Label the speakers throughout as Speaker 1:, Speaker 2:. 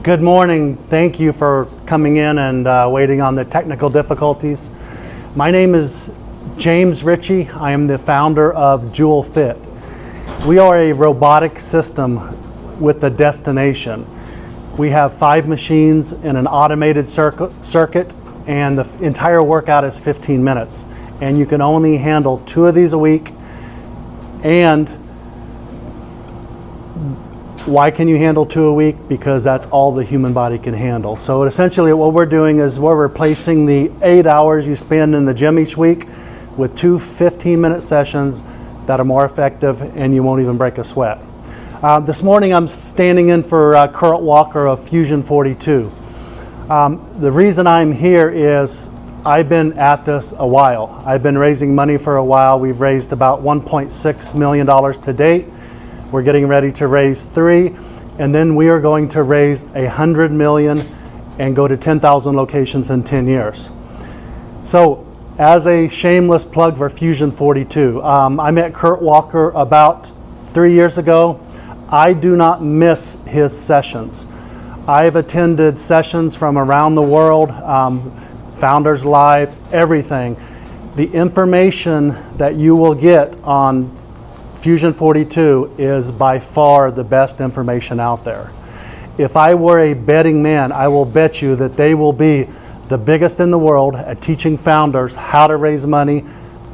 Speaker 1: Good morning. Thank you for coming in and waiting on the technical difficulties. My name is James Richey. I am the founder of JouleFit. We are a robotic system with a destination. We have 5 machines in an automated circuit, and the entire workout is 15 minutes. And you can only handle 2 of these a week. And why can you handle 2 a week? Because that's all the human body can handle. So essentially what we're doing is we're replacing the 8 hours you spend in the gym each week with 2 15-minute sessions that are more effective, and you won't even break a sweat. This morning I'm standing in for Kurt Walker of Fusion 42. The reason I'm here is I've been at this a while. I've been raising money for a while. We've raised about $1.6 million to date. We're getting ready to raise 3, and then we are going to raise $100 million and go to 10,000 locations in 10 years. So, as a shameless plug for Fusion 42, I met Kurt Walker about 3 years ago. I do not miss his sessions. I've attended sessions from around the world, Founders Live, everything. The information that you will get on Fusion 42 is by far the best information out there. If I were a betting man, I will bet you that they will be the biggest in the world at teaching founders how to raise money,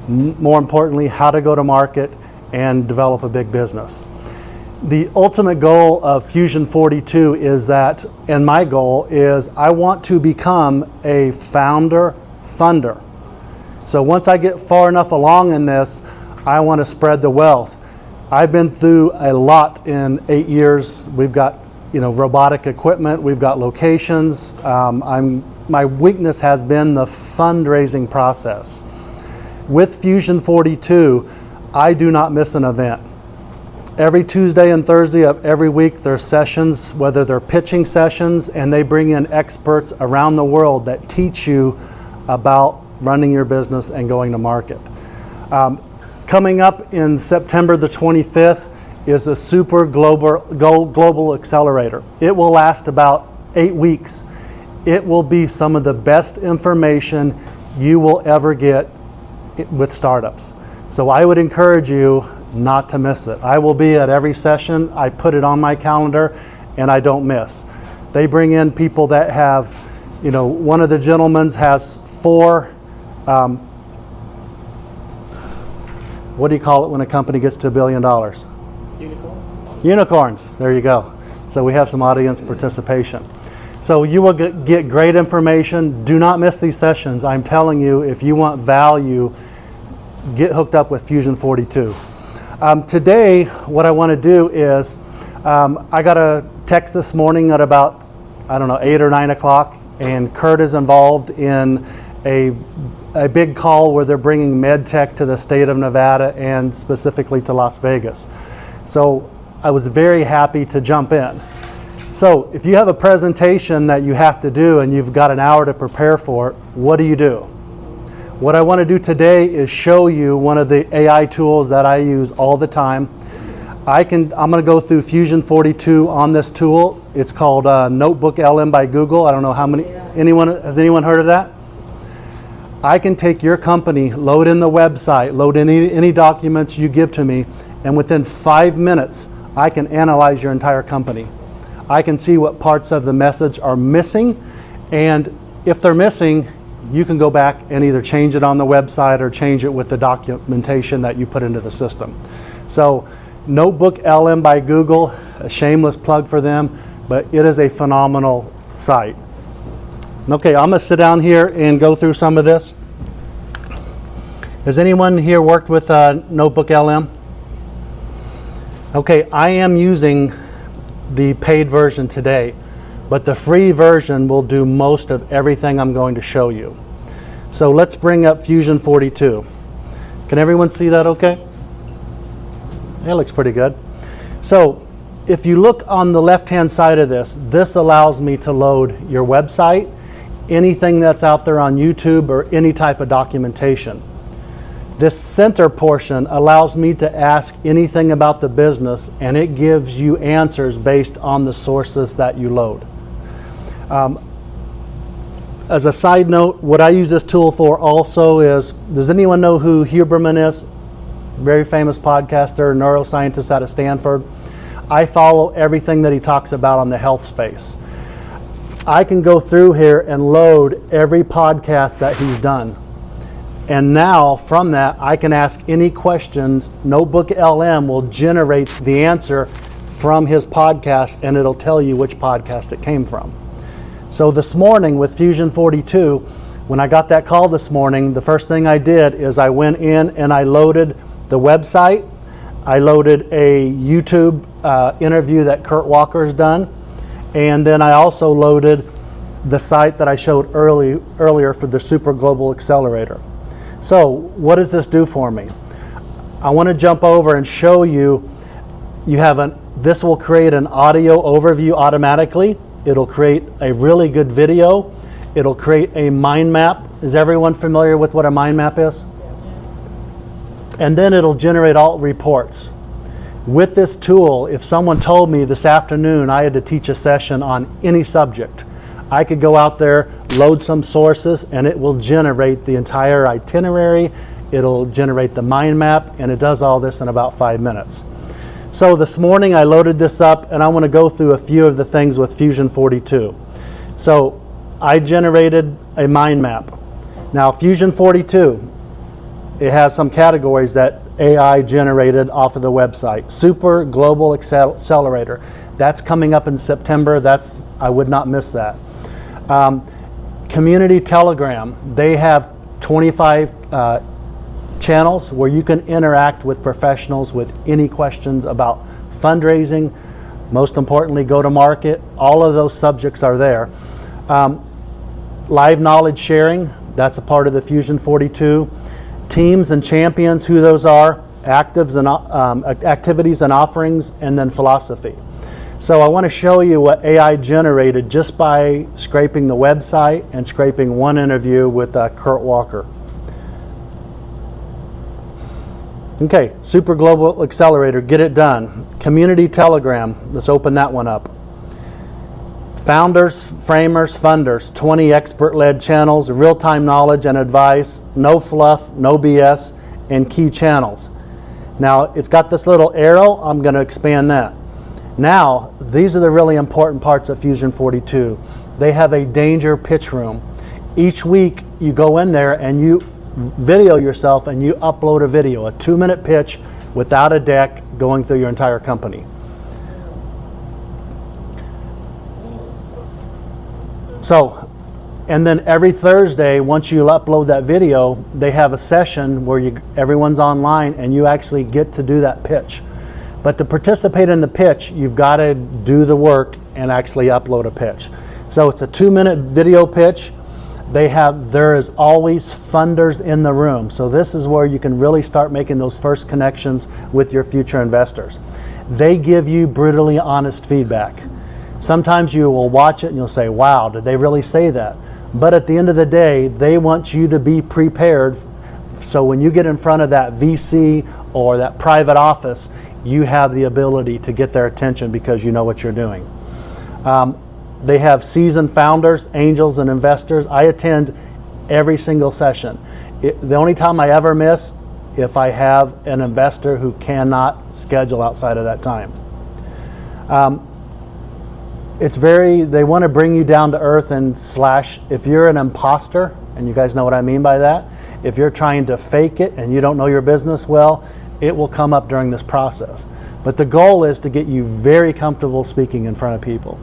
Speaker 1: more importantly, how to go to market and develop a big business. The ultimate goal of Fusion 42 is that, and my goal is, I want to become a founder funder. So once I get far enough along in this, I want to spread the wealth. I've been through a lot in 8 years. We've got, robotic equipment. We've got locations. My weakness has been the fundraising process. With Fusion 42, I do not miss an event. Every Tuesday and Thursday of every week, there are sessions, whether they're pitching sessions, and they bring in experts around the world that teach you about running your business and going to market. Coming up in September the 25th is a super global accelerator. It will last about 8 weeks. It will be some of the best information you will ever get with startups. So I would encourage you not to miss it. I will be at every session. I put it on my calendar and I don't miss. They bring in people that have, one of the gentlemen has 4 what do you call it when a company gets to $1 billion? Unicorns. There you go. So we have some audience participation. So you will get great information. Do not miss these sessions. I'm telling you, if you want value, get hooked up with Fusion 42. Today, what I want to do is, I got a text this morning at about, 8 or 9 o'clock, and Kurt is involved in a big call where they're bringing med tech to the state of Nevada and specifically to Las Vegas. So I was very happy to jump in. So if you have a presentation that you have to do and you've got an hour to prepare for it, what do you do? What I want to do today is show you one of the AI tools that I use all the time. I'm going to go through Fusion 42 on this tool. It's called Notebook LM by Google. I don't know how many, has anyone heard of that? I can take your company, load in the website, load in any documents you give to me, and within 5 minutes, I can analyze your entire company. I can see what parts of the message are missing, and if they're missing, you can go back and either change it on the website or change it with the documentation that you put into the system. So, Notebook LM by Google, a shameless plug for them, but it is a phenomenal site. Okay, I'm going to sit down here and go through some of this. Has anyone here worked with Notebook LM? Okay, I am using the paid version today, but the free version will do most of everything I'm going to show you. So let's bring up Fusion 42. Can everyone see that okay? That looks pretty good. So if you look on the left-hand side of this, this allows me to load your website, anything that's out there on YouTube, or any type of documentation. This center portion allows me to ask anything about the business, and it gives you answers based on the sources that you load. As a side note, what I use this tool for also is, does anyone know who Huberman is? Very famous podcaster, neuroscientist out of Stanford. I follow everything that he talks about on the health space. I can go through here and load every podcast that he's done. And now from that, I can ask any questions. Notebook LM will generate the answer from his podcast, and it'll tell you which podcast it came from. So this morning with Fusion 42, when I got that call this morning, the first thing I did is I went in and I loaded the website. I loaded a YouTube interview that Kurt Walker's done. And then I also loaded the site that I showed earlier for the Super Global Accelerator. So what does this do for me? I want to jump over and show you, this will create an audio overview automatically. It'll create a really good video. It'll create a mind map. Is everyone familiar with what a mind map is? And then it'll generate all reports. With this tool, if someone told me this afternoon I had to teach a session on any subject, I could go out there, load some sources, and it will generate the entire itinerary. It'll generate the mind map, and it does all this in about 5 minutes. So this morning I loaded this up, and I want to go through a few of the things with Fusion 42. So I generated a mind map. Now Fusion 42, it has some categories that AI generated off of the website. Super Global Accelerator. That's coming up in September. I would not miss that. Community Telegram. They have 25 channels where you can interact with professionals with any questions about fundraising, most importantly, go to market. All of those subjects are there. Live knowledge sharing, that's a part of the Fusion 42. Teams and champions, who those are, activities and offerings, and then philosophy. So I want to show you what AI generated just by scraping the website and scraping one interview with Kurt Walker. Okay, Super Global Accelerator, get it done. Community Telegram, let's open that one up. Founders, framers, funders, 20 expert-led channels, real-time knowledge and advice, no fluff, no BS, and key channels. Now, it's got this little arrow. I'm going to expand that. Now, these are the really important parts of Fusion 42. They have a danger pitch room. Each week, you go in there and you video yourself and you upload a video, a 2-minute pitch without a deck going through your entire company. So, and then every Thursday, once you upload that video, they have a session where everyone's online and you actually get to do that pitch. But to participate in the pitch, you've got to do the work and actually upload a pitch. So it's a 2-minute video pitch. There is always funders in the room. So this is where you can really start making those first connections with your future investors. They give you brutally honest feedback. Sometimes you will watch it and you'll say, wow, did they really say that? But at the end of the day, they want you to be prepared. So when you get in front of that VC or that private office, you have the ability to get their attention because you know what you're doing. They have seasoned founders, angels, and investors. I attend every single session. The only time I ever miss, if I have an investor who cannot schedule outside of that time. They want to bring you down to earth and if you're an imposter, and you guys know what I mean by that, if you're trying to fake it and you don't know your business well, it will come up during this process. But the goal is to get you very comfortable speaking in front of people.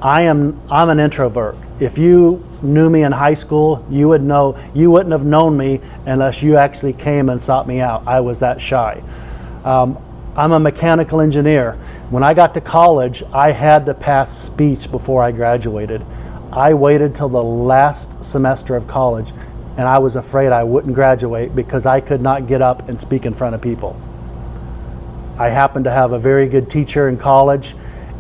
Speaker 1: I'm an introvert. If you knew me in high school, you wouldn't have known me unless you actually came and sought me out. I was that shy. I'm a mechanical engineer. When I got to college, I had to pass speech before I graduated. I waited till the last semester of college, and I was afraid I wouldn't graduate because I could not get up and speak in front of people. I happened to have a very good teacher in college,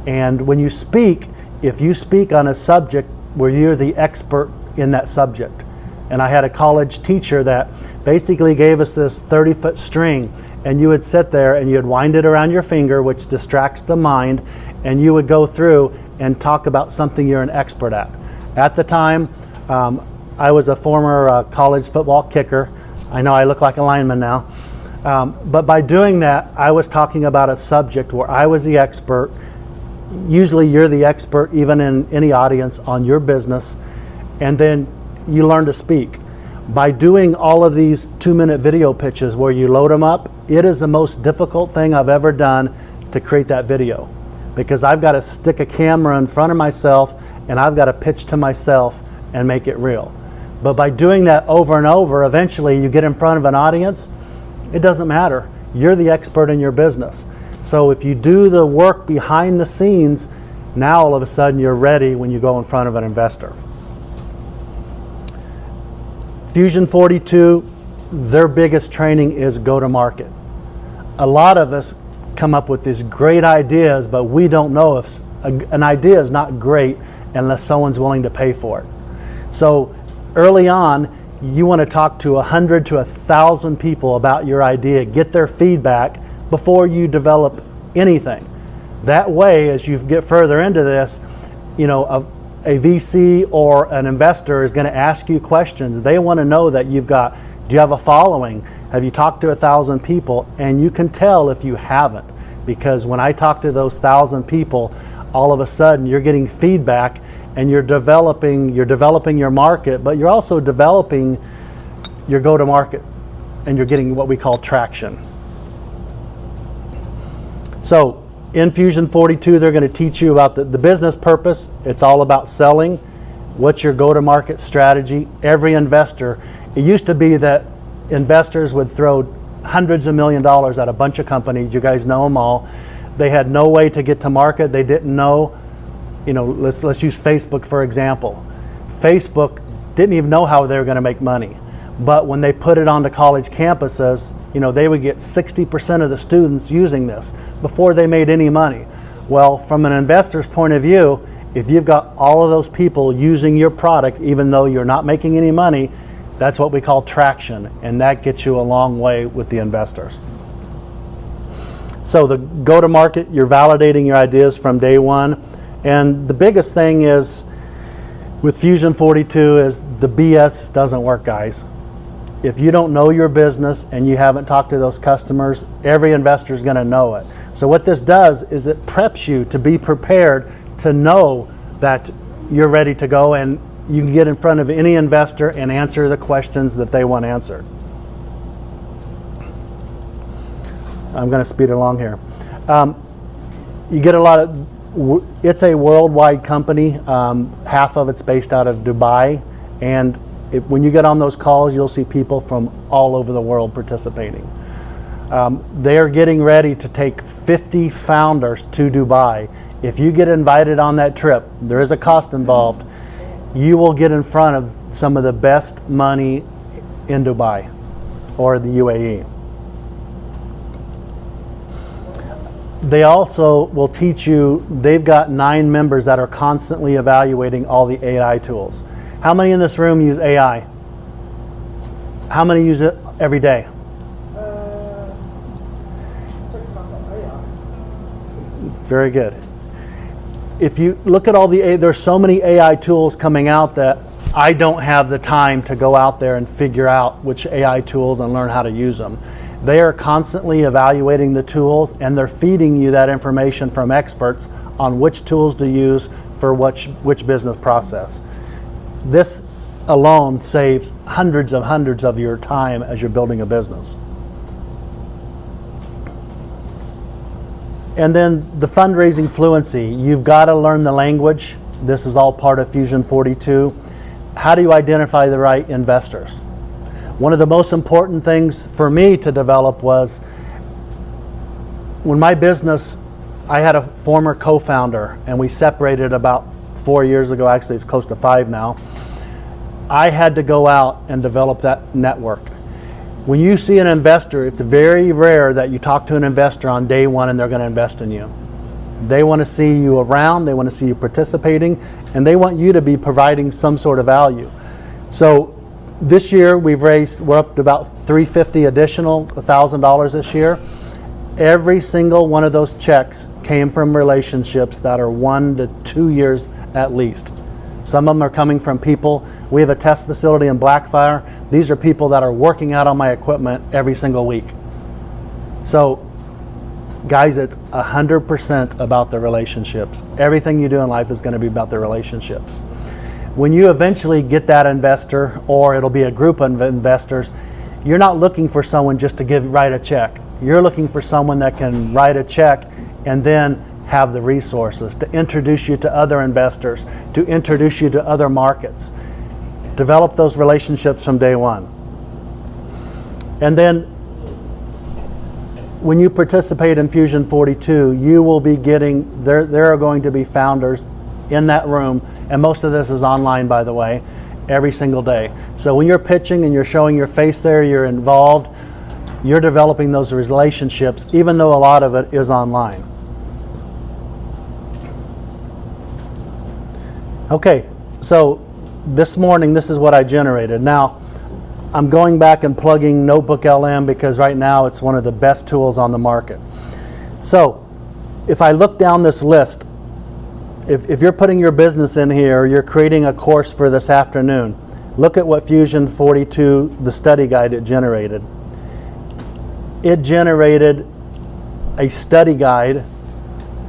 Speaker 1: and when you speak, if you speak on a subject where you're the expert in that subject, and I had a college teacher that basically gave us this 30-foot string, and you would sit there and you'd wind it around your finger, which distracts the mind, and you would go through and talk about something you're an expert at. At the time, I was a former college football kicker. I know I look like a lineman now. But by doing that, I was talking about a subject where I was the expert. Usually you're the expert, even in any audience, on your business, and then you learn to speak. By doing all of these 2-minute video pitches where you load them up, it is the most difficult thing I've ever done to create that video, because I've got to stick a camera in front of myself and I've got to pitch to myself and make it real. But by doing that over and over, eventually you get in front of an audience. It doesn't matter. You're the expert in your business. So if you do the work behind the scenes, now all of a sudden you're ready when you go in front of an investor. Fusion 42, their biggest training is go to market. A lot of us come up with these great ideas, but we don't know if an idea is not great unless someone's willing to pay for it. So early on, you want to talk to 100 to 1,000 people about your idea, get their feedback before you develop anything. That way, as you get further into this, you know, a VC or an investor is going to ask you questions. They want to know that do you have a following? Have you talked to 1,000 people? And you can tell if you haven't, because when I talk to those 1,000 people, all of a sudden you're getting feedback and you're developing your market, but you're also developing your go-to-market, and you're getting what we call traction. So in Fusion 42, they're going to teach you about the business purpose. It's all about selling. What's your go-to-market strategy? Every investor, it used to be that investors would throw hundreds of $millions at a bunch of companies. You guys know them all. They had no way to get to market. They didn't know, you know, let's use Facebook for example. Facebook didn't even know how they were going to make money. But when they put it onto college campuses, you know, they would get 60% of the students using this before they made any money. Well, from an investor's point of view, if you've got all of those people using your product, even though you're not making any money, that's what we call traction, and that gets you a long way with the investors. So the go-to-market, you're validating your ideas from day one. And the biggest thing is with Fusion 42 is the BS doesn't work, guys. If you don't know your business and you haven't talked to those customers, every investor is going to know it. So what this does is it preps you to be prepared to know that you're ready to go, and you can get in front of any investor and answer the questions that they want answered. I'm going to speed along here. You get a lot of, it's a worldwide company. Half of it's based out of Dubai, and when you get on those calls, you'll see people from all over the world participating. They're getting ready to take 50 founders to Dubai. If you get invited on that trip, there is a cost involved. You will get in front of some of the best money in Dubai or the UAE. They also will teach you, they've got 9 members that are constantly evaluating all the AI tools. How many in this room use AI? How many use it every day? Very good. If you look at all there's so many AI tools coming out that I don't have the time to go out there and figure out which AI tools and learn how to use them. They are constantly evaluating the tools, and they're feeding you that information from experts on which tools to use for which business process. This alone saves hundreds of your time as you're building a business. And then the fundraising fluency. You've got to learn the language. This is all part of Fusion 42. How do you identify the right investors? One of the most important things for me to develop was when my business, I had a former co-founder and we separated about 4 years ago, actually it's close to 5 now. I had to go out and develop that network. When you see an investor, it's very rare that you talk to an investor on day one and they're going to invest in you. They want to see you around, they want to see you participating, and they want you to be providing some sort of value. So this year we're up to about $350 additional, $1,000 this year. Every single one of those checks came from relationships that are 1 to 2 years at least. Some of them are coming from people. We have a test facility in Blackfire. These are people that are working out on my equipment every single week. So, guys, it's 100% about the relationships. Everything you do in life is going to be about the relationships. When you eventually get that investor, or it'll be a group of investors, you're not looking for someone just to write a check. You're looking for someone that can write a check and then have the resources to introduce you to other investors, to introduce you to other markets. Develop those relationships from day one. And then when you participate in Fusion 42, you will be getting, there are going to be founders in that room, and most of this is online, by the way, every single day. So when you're pitching and you're showing your face there, you're involved, you're developing those relationships, even though a lot of it is online. Okay, so this morning, this is what I generated. Now, I'm going back and plugging Notebook LM because right now it's one of the best tools on the market. So, if I look down this list, if you're putting your business in here, or you're creating a course for this afternoon, look at what Fusion 42, the study guide, it generated. It generated a study guide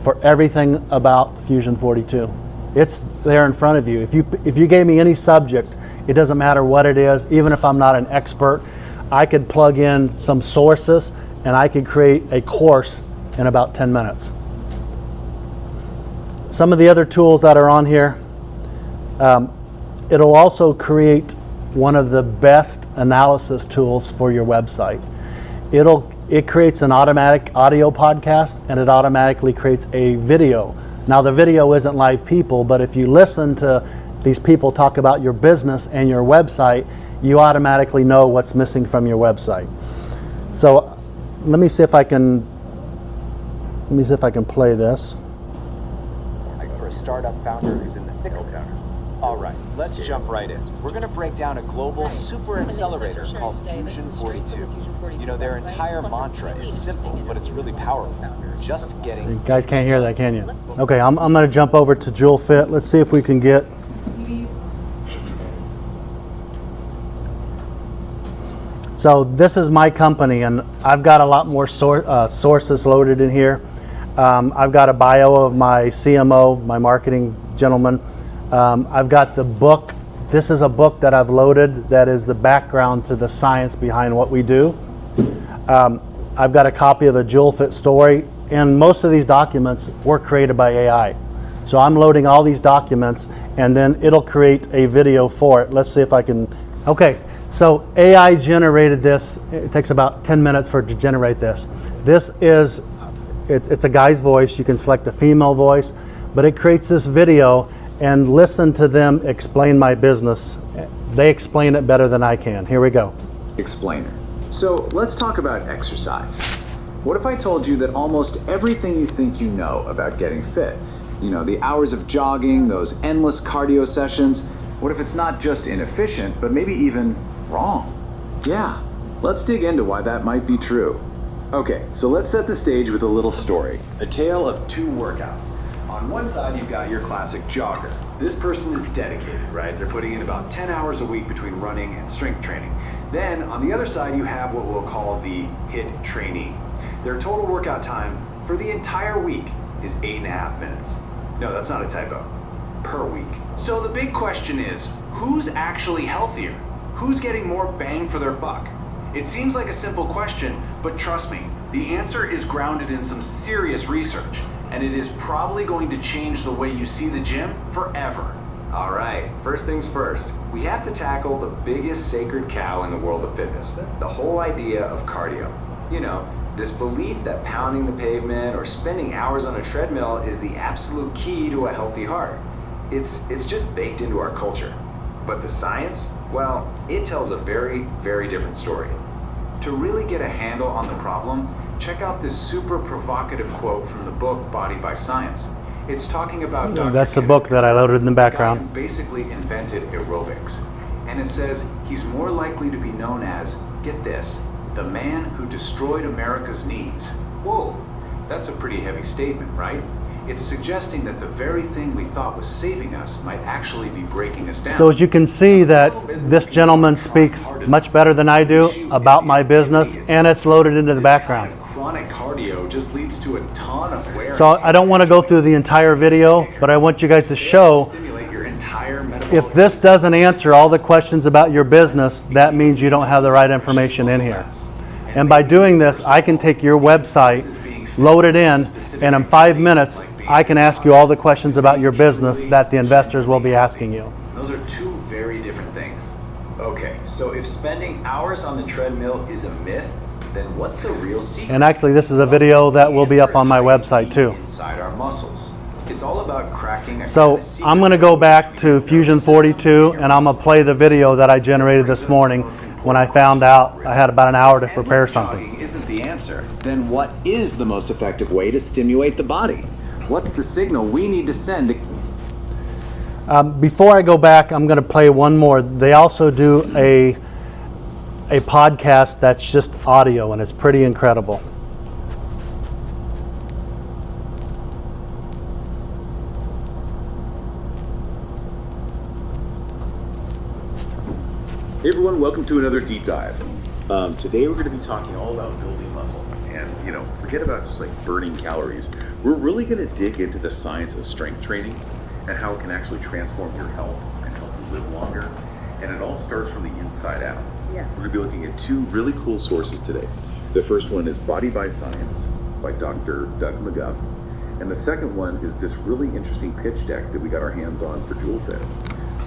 Speaker 1: for everything about Fusion 42. It's there in front of you. If you gave me any subject, it doesn't matter what it is, even if I'm not an expert, I could plug in some sources and I could create a course in about 10 minutes. Some of the other tools that are on here, it'll also create one of the best analysis tools for your website. It creates an automatic audio podcast, and it automatically creates a video. Now, the video isn't live people, but if you listen to these people talk about your business and your website, you automatically know what's missing from your website. So let me see if I can play this.
Speaker 2: For a startup founder who's in the thick of it. All right, let's jump right in. We're going to break down a global super accelerator called Fusion 42. You know, their entire mantra is simple, but it's really powerful. Just getting...
Speaker 1: You guys can't hear that, can you? Okay, I'm going to jump over to JouleFit. Let's see if we can get... So this is my company, and I've got a lot more sources loaded in here. I've got a bio of my CMO, my marketing gentleman. I've got the book. This is a book that I've loaded that is the background to the science behind what we do. I've got a copy of a JouleFit story, and most of these documents were created by AI. So I'm loading all these documents, and then it'll create a video for it. Let's see if I can... Okay, so AI generated this. It takes about 10 minutes for it to generate this. This is... It's a guy's voice. You can select a female voice, but it creates this video, and listen to them explain my business. They explain it better than I can. Here we go.
Speaker 3: Explainer. So let's talk about exercise. What if I told you that almost everything you think you know about getting fit, you know, the hours of jogging, those endless cardio sessions, what if it's not just inefficient, but maybe even wrong? Yeah, let's dig into why that might be true. Okay, so let's set the stage with a little story. A tale of two workouts. On one side, you've got your classic jogger. This person is dedicated, right? They're putting in about 10 hours a week between running and strength training. Then, on the other side, you have what we'll call the HIIT trainee. Their total workout time for the entire week is 8.5 minutes. No, that's not a typo. Per week. So the big question is, who's actually healthier? Who's getting more bang for their buck? It seems like a simple question, but trust me, the answer is grounded in some serious research, and it is probably going to change the way you see the gym forever. All right, first things first, we have to tackle the biggest sacred cow in the world of fitness, the whole idea of cardio. You know, this belief that pounding the pavement or spending hours on a treadmill is the absolute key to a healthy heart. It's just baked into our culture. But the science, well, it tells a very, very different story. To really get a handle on the problem, check out this super provocative quote from the book Body by Science. It's talking about Dr.
Speaker 1: That's the book that I loaded in the background.
Speaker 3: The guy who basically invented aerobics. And it says he's more likely to be known as, get this, the man who destroyed America's knees. Whoa, that's a pretty heavy statement, right? It's suggesting that the very thing we thought was saving us might actually be breaking us down.
Speaker 1: So as you can see that this gentleman speaks much better than I do about my business, and it's loaded into the background.
Speaker 3: This kind of chronic cardio just leads to a ton of wear.
Speaker 1: So I don't want to go through the entire video, but I want you guys to show if this doesn't answer all the questions about your business, that means you don't have the right information in here. And by doing this, I can take your website, load it in, and in 5 minutes, I can ask you all the questions about your business that the investors will be asking you.
Speaker 3: Those are two very different things. Okay, so if spending hours on the treadmill is a myth, then what's the real secret?
Speaker 1: And actually, this is a video that will be up on my website too.
Speaker 3: Inside our muscles. It's all about cracking a
Speaker 1: So I'm going to go back to Fusion 42 and I'm going to play the video that I generated this morning when I found out I had about an hour to prepare something.
Speaker 3: Isn't the answer? Then what is the most effective way to stimulate the body? What's the signal we need to send to...
Speaker 1: Before I go back, I'm going to play one more. They also do a podcast that's just audio, and it's pretty incredible.
Speaker 4: Hey everyone, welcome to another deep dive. Today we're going to be talking all about building muscle. And, forget about just like burning calories. We're really going to dig into the science of strength training and how it can actually transform your health and help you live longer. And it all starts from the inside out.
Speaker 5: Yeah.
Speaker 4: We're going to be looking at two really cool sources today. The first one is Body by Science by Dr. Doug McGuff. And the second one is this really interesting pitch deck that we got our hands on for JouleFit,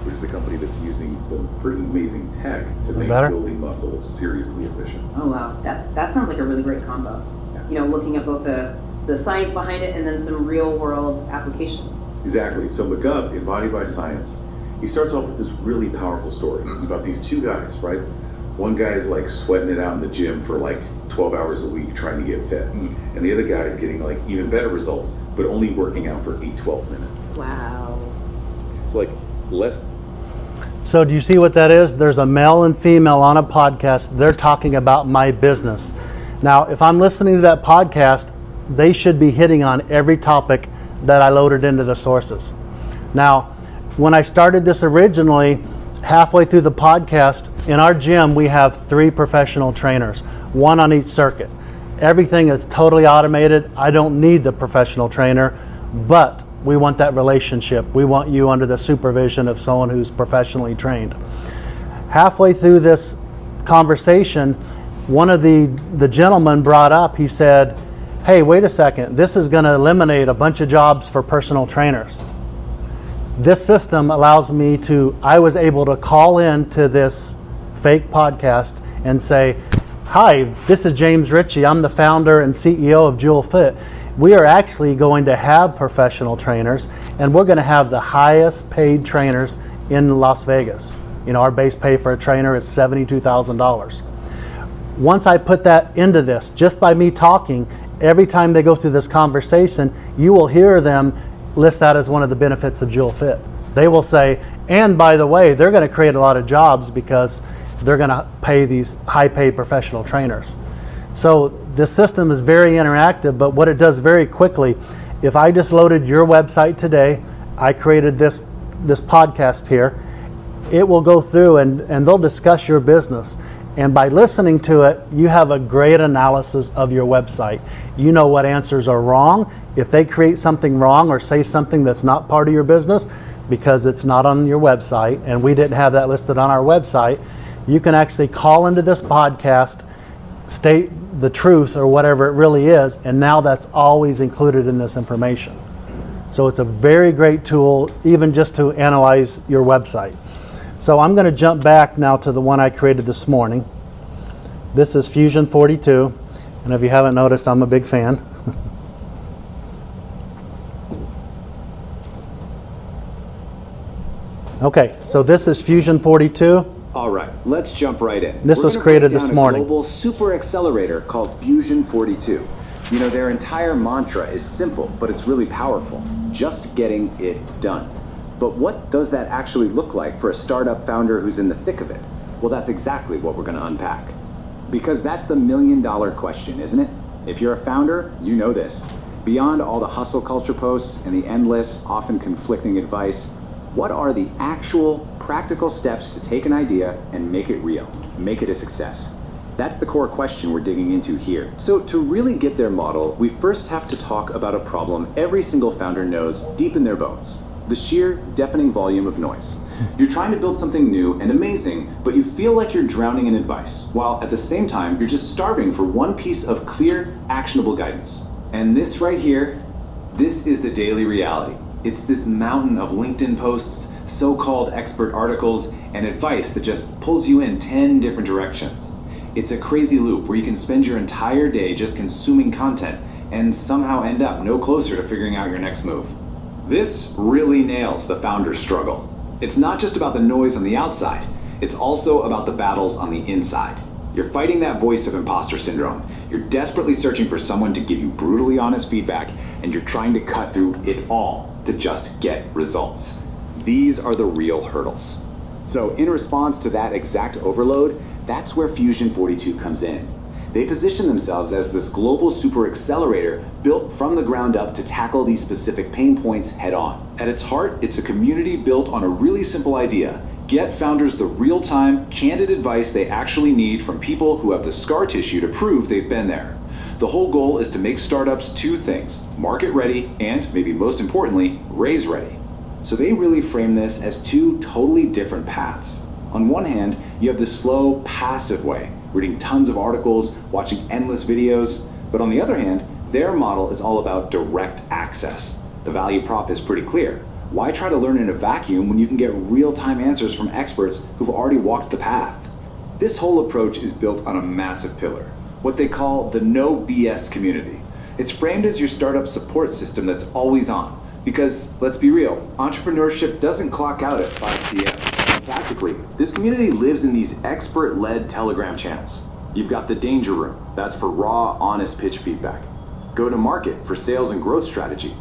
Speaker 4: which is a company that's using some pretty amazing tech to make building muscle seriously efficient.
Speaker 5: Oh wow, that sounds like a really great combo.
Speaker 4: Yeah.
Speaker 5: Looking at both the science behind it and then some real world applications.
Speaker 4: Exactly. So McGuff, in Body by Science, he starts off with this really powerful story. It's about these two guys, right? One guy is like sweating it out in the gym for like 12 hours a week trying to get fit. And the other guy is getting like even better results, but only working out for 8-12 minutes.
Speaker 5: Wow.
Speaker 4: It's like less.
Speaker 1: So do you see what that is? There's a male and female on a podcast. They're talking about my business. Now, if I'm listening to that podcast, they should be hitting on every topic that I loaded into the sources. Now, when I started this originally, halfway through the podcast, in our gym, we have 3 professional trainers, 1 on each circuit. Everything is totally automated. I don't need the professional trainer, but we want that relationship. We want you under the supervision of someone who's professionally trained. Halfway through this conversation, one of the gentlemen brought up, he said, hey, wait a second, this is going to eliminate a bunch of jobs for personal trainers. This system allows me I was able to call in to this fake podcast and say, hi, this is James Richey. I'm the founder and CEO of JouleFit. We are actually going to have professional trainers, and we're going to have the highest paid trainers in Las Vegas. Our base pay for a trainer is $72,000. Once I put that into this, just by me talking, every time they go through this conversation, you will hear them list that as one of the benefits of JouleFit. They will say, and by the way, they're going to create a lot of jobs because they're going to pay these high-paid professional trainers. So this system is very interactive, but what it does very quickly, if I just loaded your website today, I created this podcast here, it will go through and they'll discuss your business. And by listening to it, you have a great analysis of your website. You know what answers are wrong. If they create something wrong or say something that's not part of your business because it's not on your website and we didn't have that listed on our website, you can actually call into this podcast, state the truth or whatever it really is, and now that's always included in this information. So it's a very great tool, even just to analyze your website. So I'm going to jump back now to the one I created this morning. This is Fusion 42, and if you haven't noticed, I'm a big fan. Okay, so this is Fusion 42.
Speaker 3: All right, let's jump right in.
Speaker 1: This was created this morning.
Speaker 3: A global super accelerator called Fusion 42. Their entire mantra is simple, but it's really powerful. Just getting it done. But what does that actually look like for a startup founder who's in the thick of it? Well, that's exactly what we're going to unpack. Because that's the $1 million question, isn't it? If you're a founder, you know this. Beyond all the hustle culture posts and the endless, often conflicting advice, what are the actual, practical steps to take an idea and make it real, make it a success? That's the core question we're digging into here. So to really get their model, we first have to talk about a problem every single founder knows deep in their bones: the sheer, deafening volume of noise. You're trying to build something new and amazing, but you feel like you're drowning in advice, while at the same time, you're just starving for one piece of clear, actionable guidance. And this right here, this is the daily reality. It's this mountain of LinkedIn posts, so-called expert articles, and advice that just pulls you in 10 different directions. It's a crazy loop where you can spend your entire day just consuming content and somehow end up no closer to figuring out your next move. This really nails the founder's struggle. It's not just about the noise on the outside, it's also about the battles on the inside. You're fighting that voice of imposter syndrome. You're desperately searching for someone to give you brutally honest feedback, and you're trying to cut through it all to just get results. These are the real hurdles. So in response to that exact overload, that's where Fusion 42 comes in. They position themselves as this global super accelerator built from the ground up to tackle these specific pain points head on. At its heart, it's a community built on a really simple idea: get founders the real-time, candid advice they actually need from people who have the scar tissue to prove they've been there. The whole goal is to make startups two things: market ready and, maybe most importantly, raise ready. So they really frame this as two totally different paths. On one hand, you have the slow, passive way, reading tons of articles, watching endless videos. But on the other hand, their model is all about direct access. The value prop is pretty clear. Why try to learn in a vacuum when you can get real-time answers from experts who've already walked the path? This whole approach is built on a massive pillar, what they call the no BS community. It's framed as your startup support system that's always on. Because, let's be real, entrepreneurship doesn't clock out at 5 p.m. Tactically, this community lives in these expert-led Telegram channels. You've got the Danger Room, that's for raw, honest pitch feedback. Go to Market for sales and growth strategy.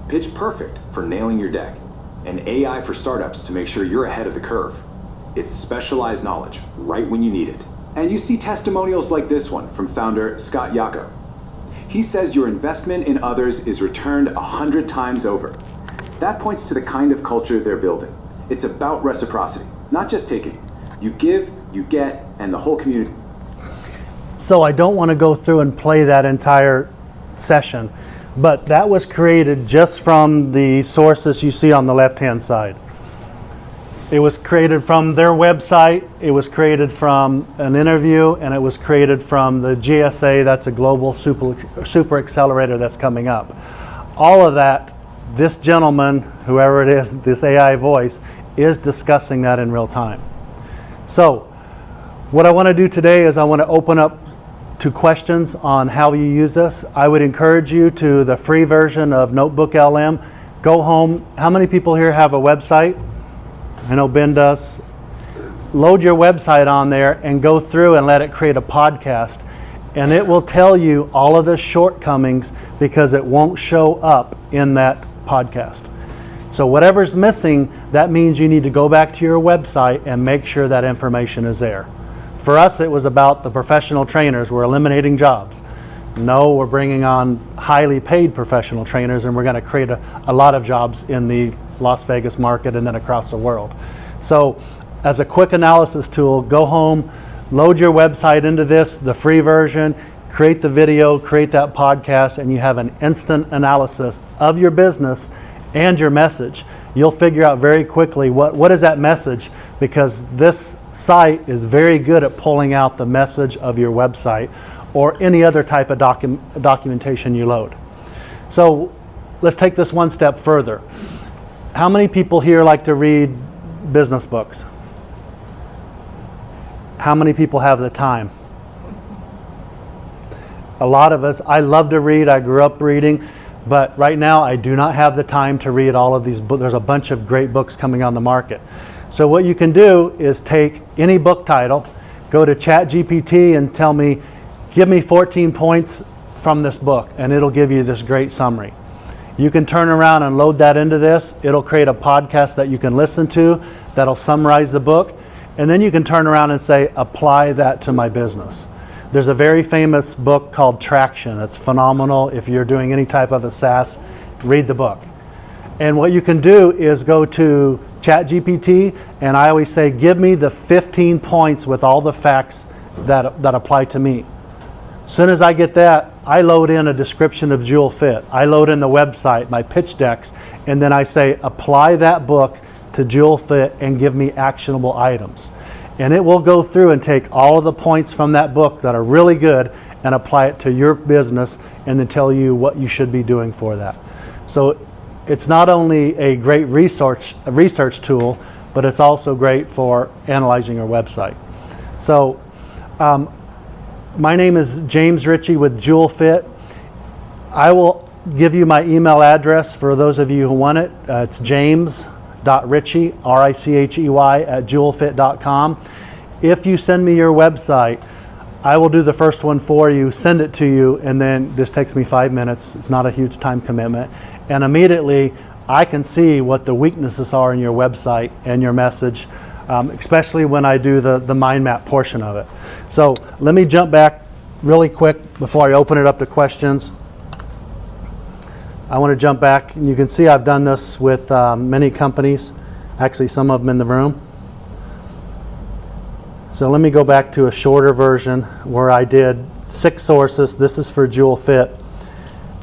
Speaker 3: Pitch Perfect for nailing your deck. And AI for startups to make sure you're ahead of the curve. It's specialized knowledge, right when you need it. And you see testimonials like this one from founder Scott Yako. He says your investment in others is returned 100 times over. That points to the kind of culture they're building. It's about reciprocity, not just taking. You give, you get, and the whole community.
Speaker 1: So I don't want to go through and play that entire session, but that was created just from the sources you see on the left-hand side. It was created from their website, it was created from an interview, and it was created from the GSA, that's a global super accelerator that's coming up. All of that, this gentleman, whoever it is, this AI voice, is discussing that in real time. So what I want to do today is I want to open up to questions on how you use this. I would encourage you to the free version of Notebook LM. Go home. How many people here have a website? I know Ben does. Load your website on there and go through and let it create a podcast. And it will tell you all of the shortcomings because it won't show up in that podcast. So whatever's missing, that means you need to go back to your website and make sure that information is there. For us, it was about the professional trainers. We're eliminating jobs. No, we're bringing on highly paid professional trainers, and we're going to create a lot of jobs in the Las Vegas market and then across the world. So as a quick analysis tool, go home, load your website into this, the free version, create the video, create that podcast, and you have an instant analysis of your business and your message. You'll figure out very quickly what is that message, because this site is very good at pulling out the message of your website or any other type of documentation you load. So let's take this one step further. How many people here like to read business books? How many people have the time? A lot of us. I love to read. I grew up reading. But right now, I do not have the time to read all of these books. There's a bunch of great books coming on the market. So what you can do is take any book title, go to ChatGPT and tell me, give me 14 points from this book, and it'll give you this great summary. You can turn around and load that into this. It'll create a podcast that you can listen to that'll summarize the book. And then you can turn around and say, apply that to my business. There's a very famous book called Traction. It's phenomenal. If you're doing any type of a SaaS, read the book. And what you can do is go to ChatGPT, and I always say, give me the 15 points with all the facts that apply to me. As soon as I get that, I load in a description of JouleFit. I load in the website, my pitch decks, and then I say, apply that book to JouleFit and give me actionable items. And it will go through and take all of the points from that book that are really good and apply it to your business and then tell you what you should be doing for that. So it's not only a great research tool, but it's also great for analyzing your website. So my name is James Richey with JouleFit. I will give you my email address for those of you who want it. It's james.richey, R-I-C-H-E-Y, @joulefit.com. If you send me your website, I will do the first one for you, send it to you, and then this takes me 5 minutes. It's not a huge time commitment. And immediately I can see what the weaknesses are in your website and your message, especially when I do the mind map portion of it. So let me jump back really quick before I open it up to questions. I want to jump back, and you can see I've done this with many companies, actually some of them in the room. So let me go back to a shorter version where I did 6 sources. This is for JouleFit.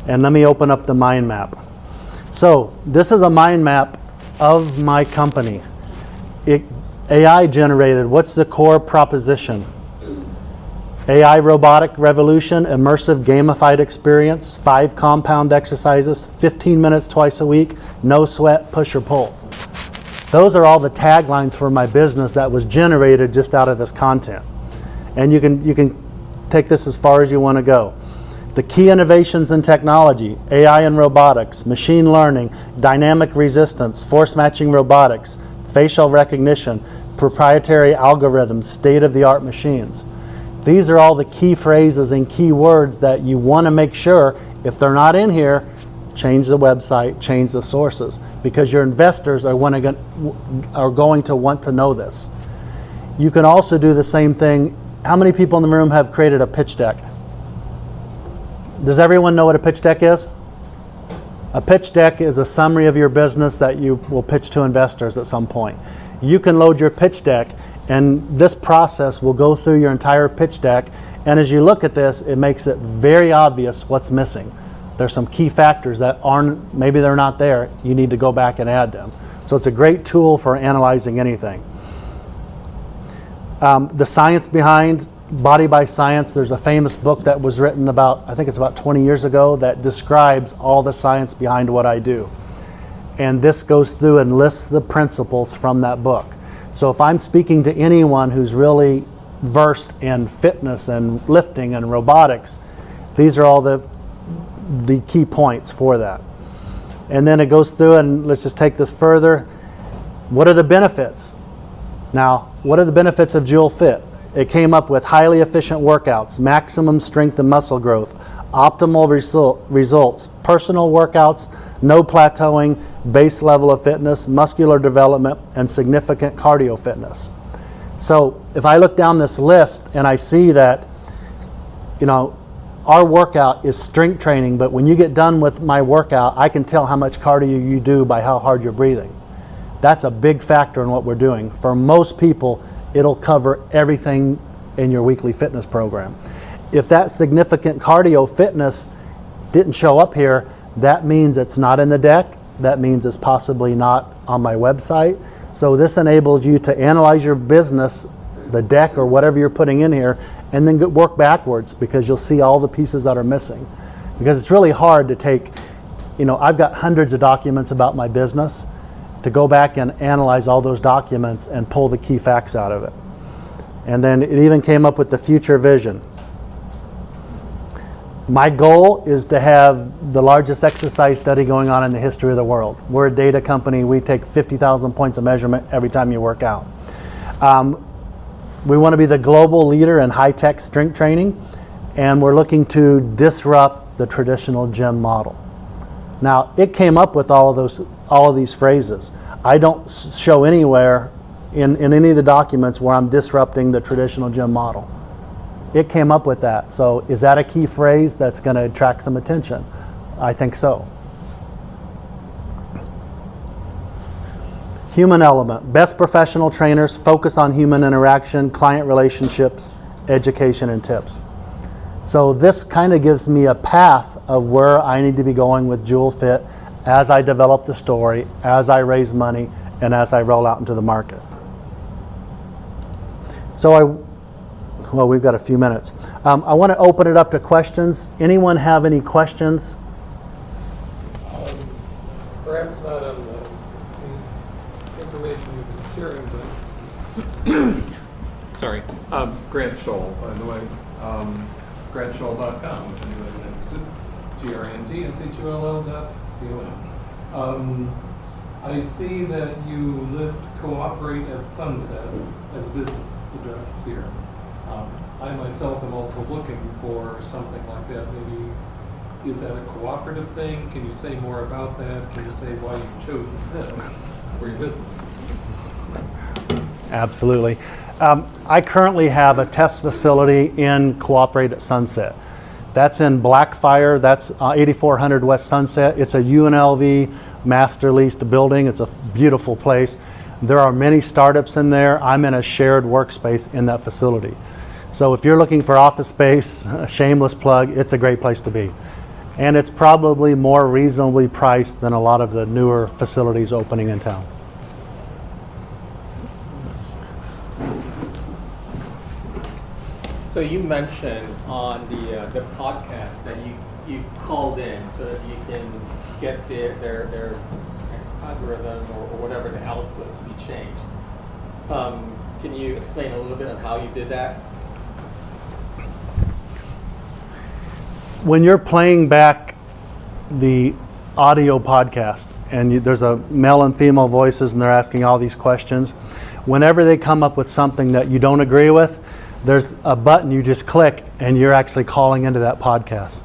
Speaker 1: And let me open up the mind map. So this is a mind map of my company. AI generated, what's the core proposition? AI robotic revolution, immersive gamified experience, 5 compound exercises, 15 minutes twice a week, no sweat, push or pull. Those are all the taglines for my business that was generated just out of this content. And you can take this as far as you want to go. The key innovations in technology, AI and robotics, machine learning, dynamic resistance, force matching robotics, facial recognition, proprietary algorithms, state-of-the-art machines. These are all the key phrases and key words that you want to make sure, if they're not in here, change the website, change the sources, because your investors are going to want to know this. You can also do the same thing. How many people in the room have created a pitch deck? Does everyone know what a pitch deck is? A pitch deck is a summary of your business that you will pitch to investors at some point. You can load your pitch deck, and this process will go through your entire pitch deck, and as you look at this, it makes it very obvious what's missing. There's some key factors that aren't, maybe they're not there, you need to go back and add them. So it's a great tool for analyzing anything. The science behind Body by Science, there's a famous book that was written about, I think it's about 20 years ago, that describes all the science behind what I do. And this goes through and lists the principles from that book. So if I'm speaking to anyone who's really versed in fitness and lifting and robotics, these are all the key points for that. And then it goes through, and let's just take this further. What are the benefits? Now, what are the benefits of JouleFit? It came up with highly efficient workouts, maximum strength and muscle growth, optimal results, personal workouts, no plateauing, base level of fitness, muscular development, and significant cardio fitness. So if I look down this list and I see that, our workout is strength training, but when you get done with my workout, I can tell how much cardio you do by how hard you're breathing. That's a big factor in what we're doing. For most people, it'll cover everything in your weekly fitness program. If that significant cardio fitness didn't show up here, that means it's not in the deck. That means it's possibly not on my website. So this enables you to analyze your business, the deck or whatever you're putting in here, and then work backwards, because you'll see all the pieces that are missing. Because it's really hard to take, I've got hundreds of documents about my business, to go back and analyze all those documents and pull the key facts out of it. And then it even came up with the future vision. My goal is to have the largest exercise study going on in the history of the world. We're a data company. We take 50,000 points of measurement every time you work out. We want to be the global leader in high-tech strength training, and we're looking to disrupt the traditional gym model. Now, it came up with all of these phrases. I don't show anywhere in any of the documents where I'm disrupting the traditional gym model. It came up with that. So is that a key phrase that's going to attract some attention? I think so. Human element. Best professional trainers focus on human interaction, client relationships, education, and tips. So this kind of gives me a path of where I need to be going with JouleFit as I develop the story, as I raise money, and as I roll out into the market. So well, we've got a few minutes. I want to open it up to questions. Anyone have any questions?
Speaker 6: Perhaps not on the information you've been sharing, but sorry, Grant Scholl, by the way, grantscholl.com, if anyone knows it, grantschol.com. I see that you list Cooperate at Sunset as a business address here. I myself am also looking for something like that. Maybe, is that a cooperative thing? Can you say more about that? Can you say why you chose this for your business?
Speaker 1: Absolutely. I currently have a test facility in Cooperate at Sunset. That's in Blackfire. That's 8400 West Sunset. It's a UNLV master leased building. It's a beautiful place. There are many startups in there. I'm in a shared workspace in that facility. So if you're looking for office space, a shameless plug, it's a great place to be. And it's probably more reasonably priced than a lot of the newer facilities opening in town.
Speaker 7: So you mentioned on the podcast that you called in so that you can get their algorithm or whatever the output to be changed. Can you explain a little bit on how you did that?
Speaker 1: When you're playing back the audio podcast and there's a male and female voices and they're asking all these questions, whenever they come up with something that you don't agree with, there's a button you just click and you're actually calling into that podcast.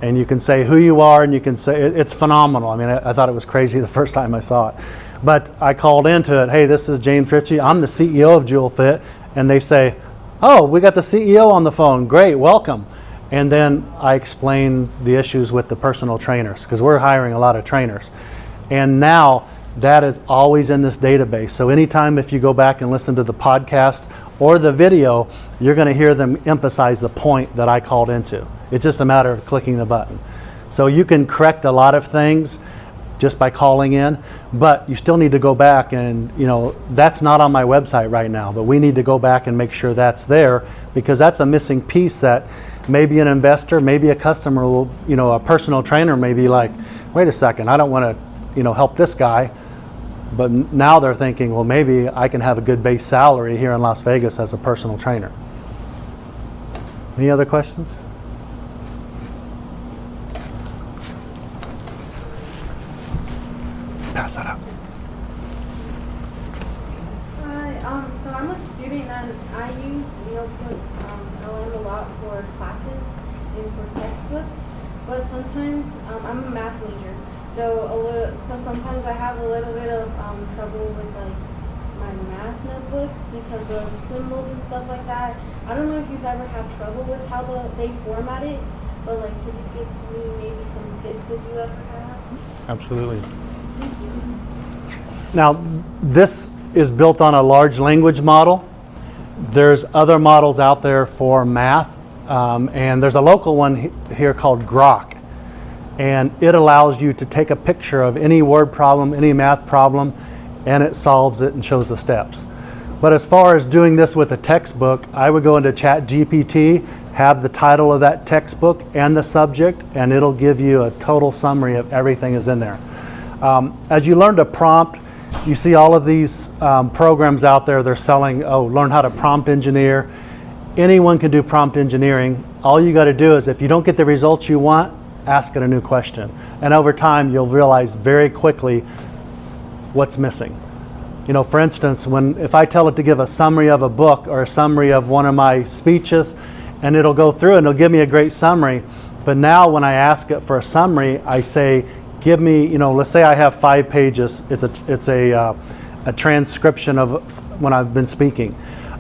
Speaker 1: And you can say who you are and you can say, it's phenomenal. I mean, I thought it was crazy the first time I saw it. But I called into it, hey, this is James Richey. I'm the CEO of JouleFit. And they say, oh, we got the CEO on the phone. Great, welcome. And then I explain the issues with the personal trainers because we're hiring a lot of trainers. And now that is always in this database. So anytime if you go back and listen to the podcast or the video, you're going to hear them emphasize the point that I called into. It's just a matter of clicking the button. So you can correct a lot of things just by calling in, but you still need to go back and, that's not on my website right now, but we need to go back and make sure that's there because that's a missing piece that maybe an investor, maybe a customer will, a personal trainer may be like, wait a second, I don't want to, help this guy. But now they're thinking, well, maybe I can have a good base salary here in Las Vegas as a personal trainer. Any other questions? Pass that up.
Speaker 8: Hi, so I'm a student and I use LM a lot for classes and for textbooks, but sometimes I'm a math major. So sometimes I have a little bit of trouble with my math notebooks because of symbols and stuff like that. I don't know if you've ever had trouble with how they format it, but could you give me maybe some tips if you ever have?
Speaker 1: Absolutely. Now, this is built on a large language model. There's other models out there for math, and there's a local one here called Grok. And it allows you to take a picture of any word problem, any math problem, and it solves it and shows the steps. But as far as doing this with a textbook, I would go into ChatGPT, have the title of that textbook and the subject, and it'll give you a total summary of everything is in there. As you learn to prompt, you see all of these programs out there, they're selling, learn how to prompt engineer. Anyone can do prompt engineering. All you got to do is if you don't get the results you want, ask it a new question. And over time, you'll realize very quickly what's missing. For instance, if I tell it to give a summary of a book or a summary of one of my speeches, and it'll go through and it'll give me a great summary. But now when I ask it for a summary, I say, give me, let's say I have 5 pages. It's a transcription of when I've been speaking.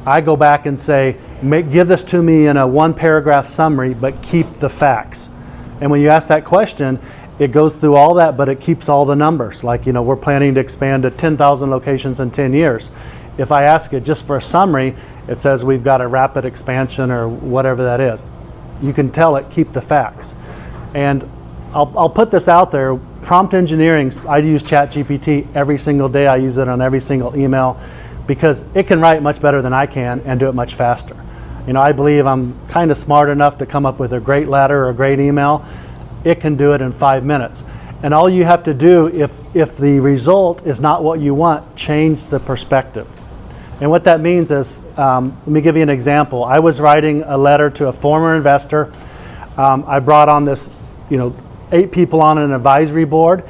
Speaker 1: I go back and say, give this to me in a 1-paragraph summary, but keep the facts. And when you ask that question, it goes through all that, but it keeps all the numbers. Like, we're planning to expand to 10,000 locations in 10 years. If I ask it just for a summary, it says we've got a rapid expansion or whatever that is. You can tell it, keep the facts. And I'll put this out there. Prompt engineering, I use ChatGPT every single day. I use it on every single email because it can write much better than I can and do it much faster. I believe I'm kind of smart enough to come up with a great letter or a great email. It can do it in 5 minutes. And all you have to do, if the result is not what you want, change the perspective. And what that means is, let me give you an example. I was writing a letter to a former investor. I brought on this, 8 people on an advisory board.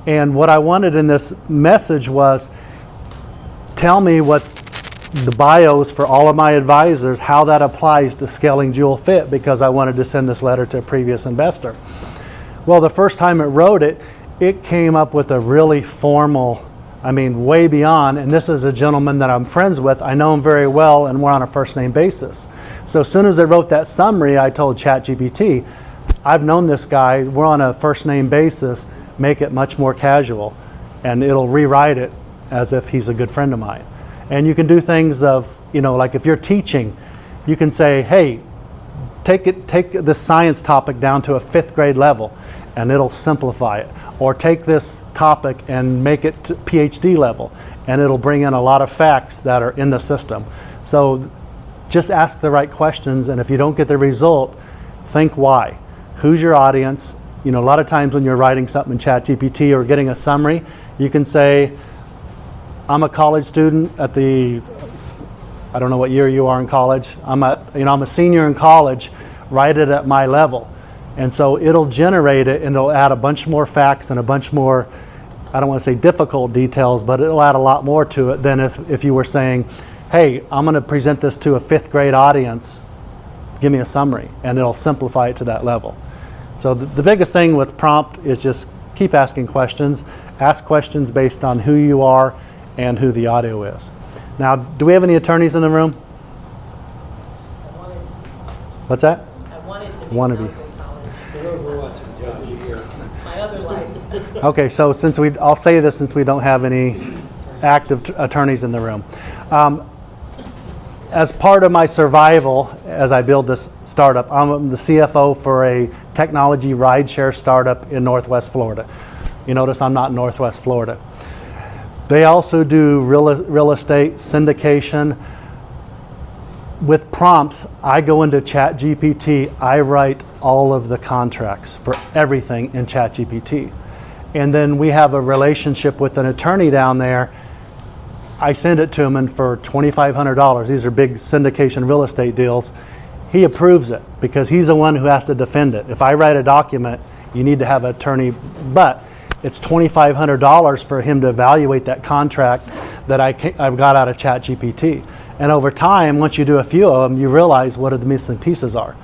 Speaker 1: And what I wanted in this message was, tell me what the bios for all of my advisors, how that applies to scaling JouleFit, because I wanted to send this letter to a previous investor. Well, the first time it wrote it, it came up with a really formal, way beyond, and this is a gentleman that I'm friends with. I know him very well, and we're on a first name basis. So as soon as I wrote that summary, I told ChatGPT, I've known this guy, we're on a first name basis, make it much more casual, and it'll rewrite it as if he's a good friend of mine. And you can do things of, like if you're teaching, you can say, hey, take this science topic down to a 5th grade level, and it'll simplify it. Or take this topic and make it to PhD level, and it'll bring in a lot of facts that are in the system. So just ask the right questions, and if you don't get the result, think why. Who's your audience? A lot of times when you're writing something in ChatGPT or getting a summary, you can say, I'm a college student at I don't know what year you are in college. I'm a senior in college, write it at my level. And so it'll generate it, and it'll add a bunch more facts and a bunch more, I don't want to say difficult details, but it'll add a lot more to it than if you were saying, hey, I'm going to present this to a 5th grade audience, give me a summary, and it'll simplify it to that level. So the biggest thing with prompt is just keep asking questions. Ask questions based on who you are and who the audio is. Now, do we have any attorneys in the room? What's that?
Speaker 9: I wanted to be
Speaker 1: Wanna
Speaker 9: when I
Speaker 1: be.
Speaker 9: was in college. My other life.
Speaker 1: Okay, so I'll say this since we don't have any active attorneys in the room. As part of my survival, as I build this startup, I'm the CFO for a technology rideshare startup in Northwest Florida. You notice I'm not in Northwest Florida. They also do real estate syndication. With prompts, I go into ChatGPT, I write all of the contracts for everything in ChatGPT. And then we have a relationship with an attorney down there. I send it to him, and for $2,500, these are big syndication real estate deals, he approves it because he's the one who has to defend it. If I write a document, you need to have an attorney, but it's $2,500 for him to evaluate that contract that I've got out of ChatGPT. And over time, once you do a few of them, you realize what the missing pieces are.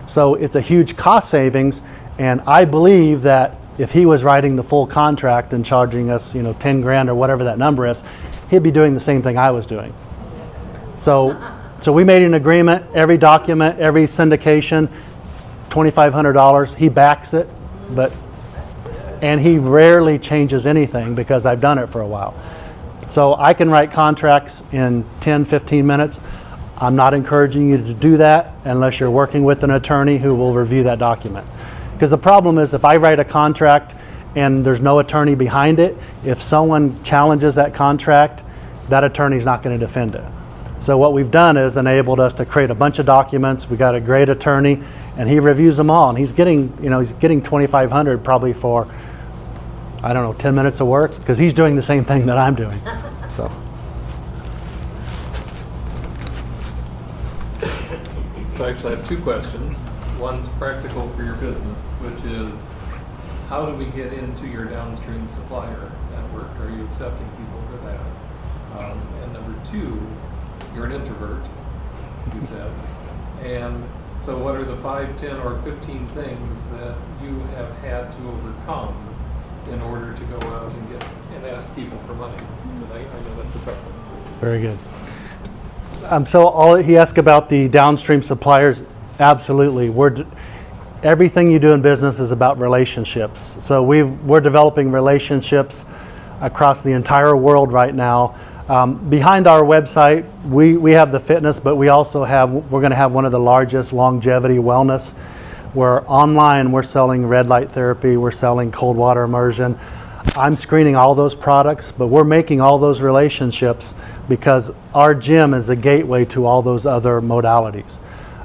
Speaker 1: So it's a huge cost savings, and I believe that if he was writing the full contract and charging us, 10 grand or whatever that number is, he'd be doing the same thing I was doing. So we made an agreement, every document, every syndication, $2,500. He backs it, and he rarely changes anything because I've done it for a while. So I can write contracts in 10, 15 minutes. I'm not encouraging you to do that unless you're working with an attorney who will review that document. Because the problem is if I write a contract and there's no attorney behind it, if someone challenges that contract, that attorney's not going to defend it. So what we've done is enabled us to create a bunch of documents. We got a great attorney, and he reviews them all. And he's getting $2,500 probably for, 10 minutes of work, because he's doing the same thing that I'm doing. So.
Speaker 6: So actually I have 2 questions. One's practical for your business, which is how do we get into your downstream supplier network? Are you accepting people for that? And number 2, you're an introvert, you said. And so what are the 5, 10, or 15 things that you have had to overcome in order to go out and ask people for money? Because I know that's a tough one.
Speaker 1: Very good. He asked about the downstream suppliers. Absolutely, everything you do in business is about relationships. So we're developing relationships across the entire world right now. Behind our website, we have the fitness, but we're going to have one of the largest longevity wellness. Where online we're selling red light therapy, we're selling cold water immersion. I'm screening all those products, but we're making all those relationships because our gym is the gateway to all those other modalities.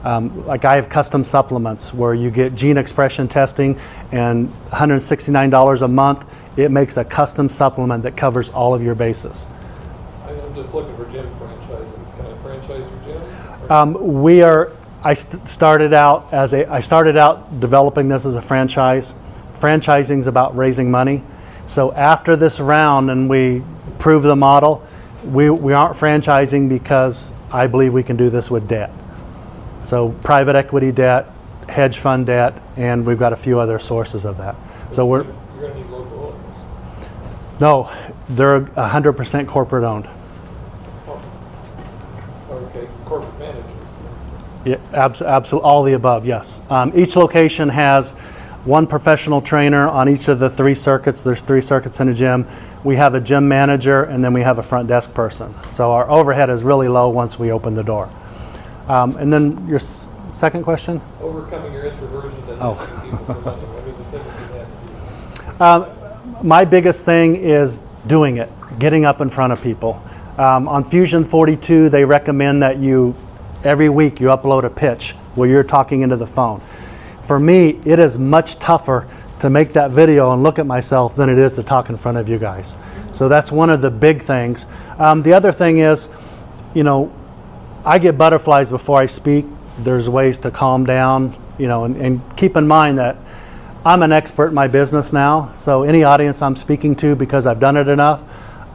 Speaker 1: Like I have custom supplements where you get gene expression testing, and $169 a month, it makes a custom supplement that covers all of your bases.
Speaker 6: I'm just looking for gym franchises. Can I franchise your gym? I started out developing this as a franchise. Franchising is about raising money. So after this round and we prove the model, we aren't franchising because I believe we can do this with debt. So private equity debt, hedge fund debt, and we've got a few other sources of that. So you're going to need local owners.
Speaker 1: No, they're 100% corporate owned.
Speaker 6: Oh. Okay, corporate managers.
Speaker 1: Yeah, absolutely, all the above, yes. Each location has one professional trainer on each of the 3 circuits. There's 3 circuits in a gym. We have a gym manager, and then we have a front desk person. So our overhead is really low once we open the door. And then your second question?
Speaker 6: Overcoming your introversion and asking people for money. What are the things you have to do?
Speaker 1: My biggest thing is doing it, getting up in front of people. On Fusion 42, they recommend that every week you upload a pitch where you're talking into the phone. For me, it is much tougher to make that video and look at myself than it is to talk in front of you guys. So that's one of the big things. The other thing is, I get butterflies before I speak. There's ways to calm down, and keep in mind that I'm an expert in my business now. So any audience I'm speaking to, because I've done it enough,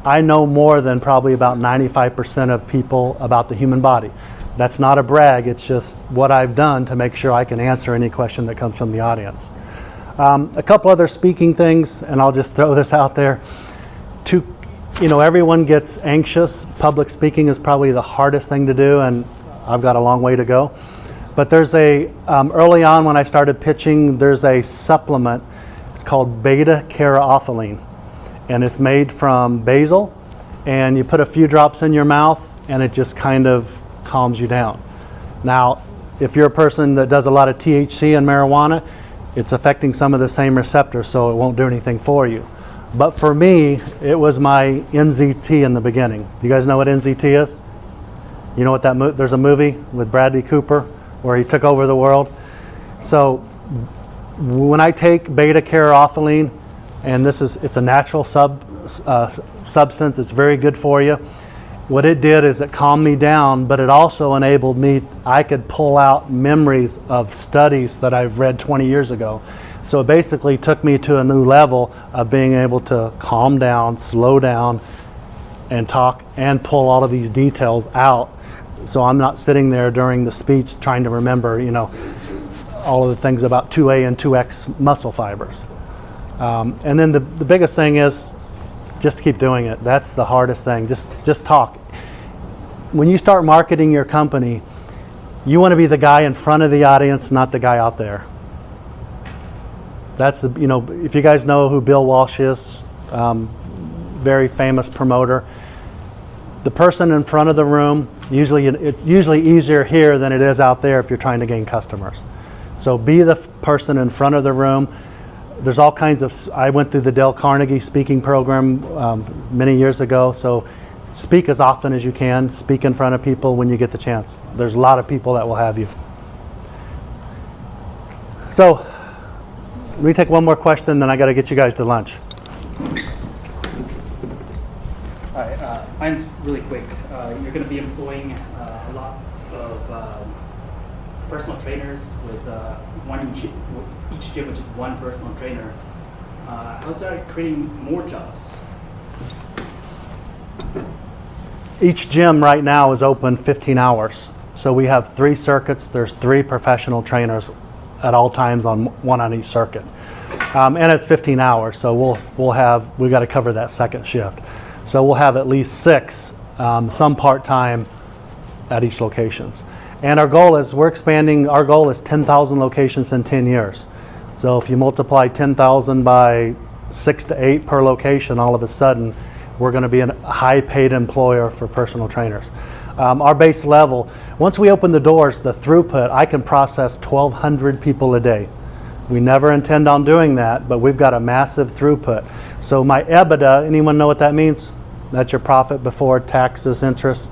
Speaker 1: I know more than probably about 95% of people about the human body. That's not a brag, it's just what I've done to make sure I can answer any question that comes from the audience. A couple other speaking things, and I'll just throw this out there. Everyone gets anxious. Public speaking is probably the hardest thing to do, and I've got a long way to go. But there's early on when I started pitching, there's a supplement. It's called beta-caryophyllene, and it's made from basil, and you put a few drops in your mouth, and it just kind of calms you down. Now, if you're a person that does a lot of THC and marijuana, it's affecting some of the same receptors, so it won't do anything for you. But for me, it was my NZT in the beginning. You guys know what NZT is? You know what there's a movie with Bradley Cooper where he took over the world. So when I take beta-caryophyllene, and it's a natural substance, it's very good for you. What it did is it calmed me down, but it also enabled me, I could pull out memories of studies that I've read 20 years ago. So it basically took me to a new level of being able to calm down, slow down, and talk and pull all of these details out. So I'm not sitting there during the speech trying to remember, all of the things about 2A and 2X muscle fibers. And then the biggest thing is just keep doing it. That's the hardest thing. Just talk. When you start marketing your company, you want to be the guy in front of the audience, not the guy out there. That's if you guys know who Bill Walsh is, very famous promoter. The person in front of the room, it's usually easier here than it is out there if you're trying to gain customers. So be the person in front of the room. There's all kinds of, I went through the Dale Carnegie speaking program many years ago, so speak as often as you can. Speak in front of people when you get the chance. There's a lot of people that will have you. So, let me take one more question, then I got to get you guys to lunch.
Speaker 10: All right, mine's really quick. You're going to be employing a lot of personal trainers with each gym with just one personal trainer. How's that creating more jobs?
Speaker 1: Each gym right now is open 15 hours. So we have 3 circuits. There's 3 professional trainers at all times one on each circuit. And it's 15 hours, so we've got to cover that second shift. So we'll have at least 6, some part-time, at each locations. And our goal is, our goal is 10,000 locations in 10 years. So if you multiply 10,000 by 6 to 8 per location, all of a sudden, we're going to be a high paid employer for personal trainers. Our base level, once we open the doors, the throughput, I can process 1,200 people a day. We never intend on doing that, but we've got a massive throughput. So my EBITDA, anyone know what that means? That's your profit before taxes, interest,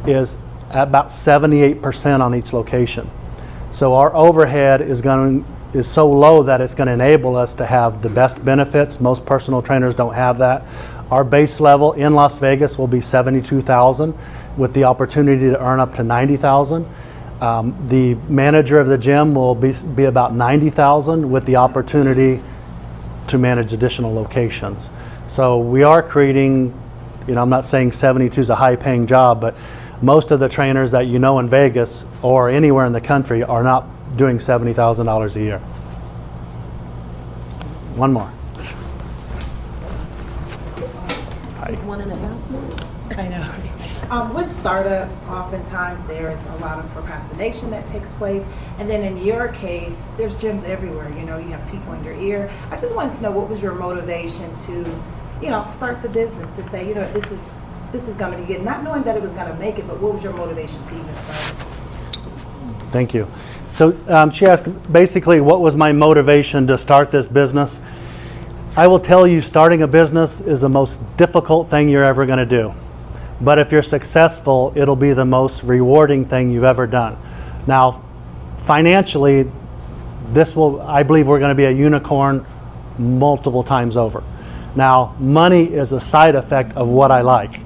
Speaker 1: is at about 78% on each location. So our overhead is so low that it's going to enable us to have the best benefits. Most personal trainers don't have that. Our base level in Las Vegas will be $72,000 with the opportunity to earn up to $90,000. The manager of the gym will be about $90,000 with the opportunity to manage additional locations. So we are creating, I'm not saying 72 is a high paying job, but most of the trainers that in Vegas or anywhere in the country are not doing $70,000 a year. One more.
Speaker 11: 1.5 months. I know. With startups, oftentimes there's a lot of procrastination that takes place. And then in your case, there's gyms everywhere. You have people in your ear. I just wanted to know, what was your motivation to, start the business, to say, this is going to be good, not knowing that it was going to make it, but what was your motivation to even start it?
Speaker 1: Thank you. So she asked basically, what was my motivation to start this business? I will tell you, starting a business is the most difficult thing you're ever going to do. But if you're successful, it'll be the most rewarding thing you've ever done. Now, financially, I believe we're going to be a unicorn multiple times over. Now, money is a side effect of what I like.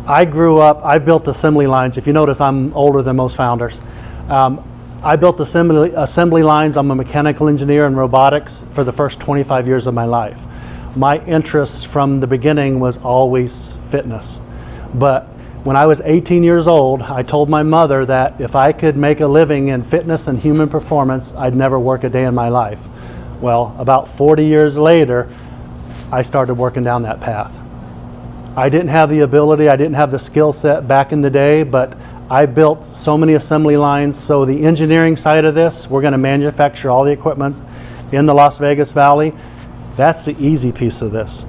Speaker 1: I built assembly lines. If you notice, I'm older than most founders. I built assembly lines. I'm a mechanical engineer in robotics for the first 25 years of my life. My interest from the beginning was always fitness. But when I was 18 years old, I told my mother that if I could make a living in fitness and human performance, I'd never work a day in my life. Well, about 40 years later, I started working down that path. I didn't have the ability, I didn't have the skill set back in the day, but I built so many assembly lines. So the engineering side of this, we're going to manufacture all the equipment in the Las Vegas Valley. That's the easy piece of this.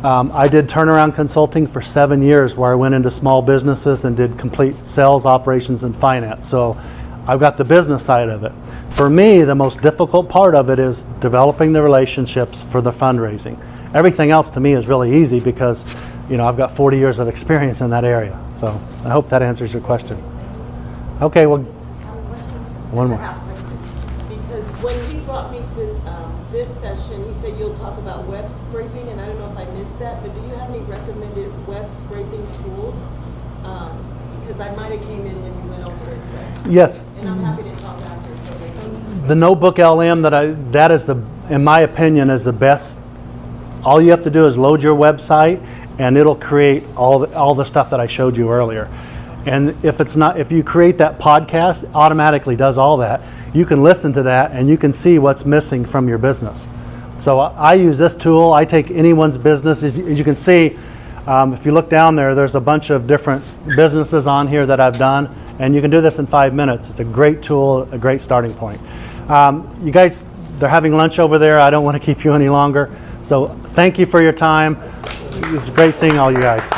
Speaker 1: I did turnaround consulting for 7 years, where I went into small businesses and did complete sales, operations, and finance. So I've got the business side of it. For me, the most difficult part of it is developing the relationships for the fundraising. Everything else to me is really easy because I've got 40 years of experience in that area. So I hope that answers your question. Okay, well, one more.
Speaker 12: Because when he brought me to this session, he said you'll talk about web scraping, and I don't know if I missed that, but do you have any recommended web scraping tools? Because I might have came in when you went over it.
Speaker 1: Yes.
Speaker 12: And I'm happy to talk after. So
Speaker 1: the Notebook LM, that is in my opinion, is the best. All you have to do is load your website, and it'll create all the stuff that I showed you earlier. And if you create that podcast, it automatically does all that. You can listen to that and you can see what's missing from your business. So I use this tool. I take anyone's business. As you can see, if you look down there, there's a bunch of different businesses on here that I've done, and you can do this in 5 minutes. It's a great tool, a great starting point. You guys, they're having lunch over there. I don't want to keep you any longer. So thank you for your time. It was great seeing all you guys.